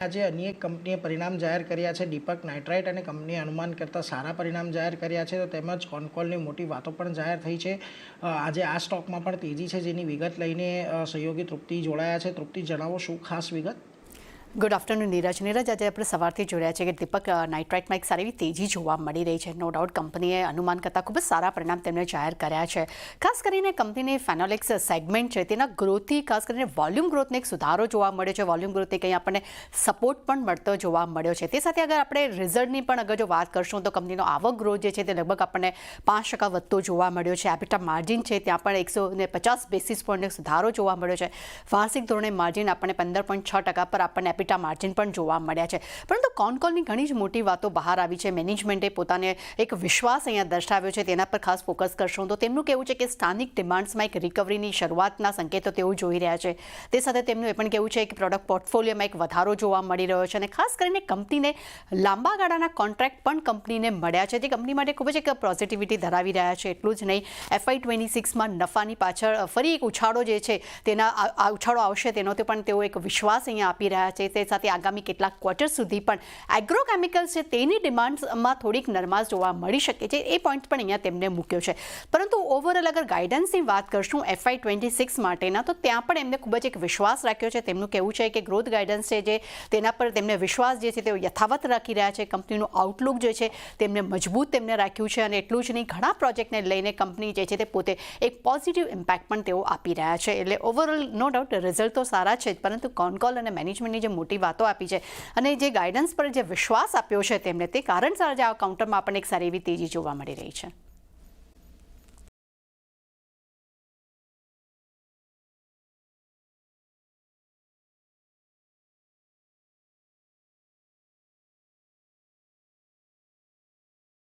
આજે અન્ય એક કંપનીએ પરિણામ જાહેર કર્યા છે. દીપક નાઇટ્રાઇટ અને કંપનીએ અનુમાન કરતાં સારા પરિણામ જાહેર કર્યા છે. તો તેમજ કોનકોલની મોટી વાતો પણ જાહેર થઈ છે. આજે આ સ્ટોકમાં પણ તેજી છે, જેની વિગત લઈને સહયોગી તૃપ્તિ જોડાયા છે. તૃપ્તિ, જણાવો શું ખાસ વિગત? Good afternoon Neeraj. આજે આપણે સવારથી જોડ્યા છે કે દીપક નાઇટ્રાઇટમાં એક સારી એવી તેજી જોવા મળી રહી છે. નો ડાઉટ કંપનીએ અનુમાન કરતાં ખૂબ જ સારા પરિણામ તેમને જાહેર કર્યા છે. ખાસ કરીને કંપનીને ફેનોલેક્સ સેગમેન્ટ છે તેના ગ્રોથથી ખાસ કરીને વોલ્યુમ ગ્રોથને એક સુધારો જોવા મળ્યો છે. વોલ્યુમ ગ્રોથને કંઈ આપણને સપોર્ટ પણ મળતો જોવા મળ્યો છે. તે સાથે અગર આપણે રિઝલ્ટની પણ અગર જો વાત કરશું તો કંપનીનો આવક ગ્રોથ જે છે તે લગભગ આપણને 5% વધતો જોવા મળ્યો છે. એબિટા માર્જિન છે ત્યાં પણ 150 બેસિસ પોઈન્ટનો સુધારો જોવા મળ્યો છે. વાર્ષિક ધોરણે માર્જિન આપણને 15.6% પર આપણને એબિટા માર્જિન પણ જોવા મળ્યા છે. પરંતુ કોનકોલની ઘણી જ મોટી વાતો બહાર આવી છે. મેનેજમેન્ટે પોતાને એક વિશ્વાસ અહીંયા દર્શાવ્યો છે, તેના પર ખાસ ફોકસ કરશું તો તેમનું કહેવું છે કે સ્થાનિક ડિમાન્ડ્સમાં એક રિકવરીની શરૂઆતના સંકેતો તેઓ જોઈ રહ્યા છે. તે સાથે તેમનું એ પણ કહેવું છે કે પ્રોડક્ટ પોર્ટફોલિયોમાં એક વધારો જોવા મળી રહ્યો છે અને ખાસ કરીને કંપનીને લાંબા ગાળાના કોન્ટ્રાક્ટ પણ કંપનીને મળ્યા છે, જે કંપની માટે ખૂબ જ એક પોઝિટિવિટી ધરાવી રહ્યા છે. એટલું જ નહીં, FY26માં નફાની પાછળ ફરી એક ઉછાળો જે છે તેના ઉછાળો આવશે તેનો તે પણ તેઓ એક વિશ્વાસ અહીંયા આપી રહ્યા છે. તે સાથે આગામી કેટલાક ક્વાર્ટર સુધી પણ એગ્રોકેમિકલ્સ છે તેની ડિમાન્ડ્સમાં થોડીક નરમાશ જોવા મળી શકે છે. એ પોઈન્ટ પણ અહીંયા તેમને મૂક્યો છે. પરંતુ ઓવરઓલ અગર ગાઈડન્સની વાત કરશું FY26 માટેના, તો ત્યાં પણ એમને ખૂબ જ એક વિશ્વાસ રાખ્યો છે. તેમનું કહેવું છે કે ગ્રોથ ગાઈડન્સ છે જે તેના પર તેમને વિશ્વાસ જે છે તેઓ યથાવત રાખી રહ્યા છે. કંપનીનું આઉટલુક જે છે તેમને મજબૂત તેમને રાખ્યું છે અને એટલું જ નહીં, ઘણા પ્રોજેક્ટને લઈને કંપની જે છે તે પોતે એક પોઝિટિવ ઇમ્પેક્ટ પણ તેઓ આપી રહ્યા છે. એટલે ઓવરઓલ નો ડાઉટ રિઝલ્ટ તો સારા છે જ, પરંતુ કોનકોલ અને મેનેજમેન્ટની જે મોટી વાતો આપી છે અને જે ગાઈડન્સ પર જે વિશ્વાસ આપ્યો છે તેમને, તે કારણસર આજે આ કાઉન્ટરમાં આપણને એક સારી એવી તેજી જોવા મળી રહી છે.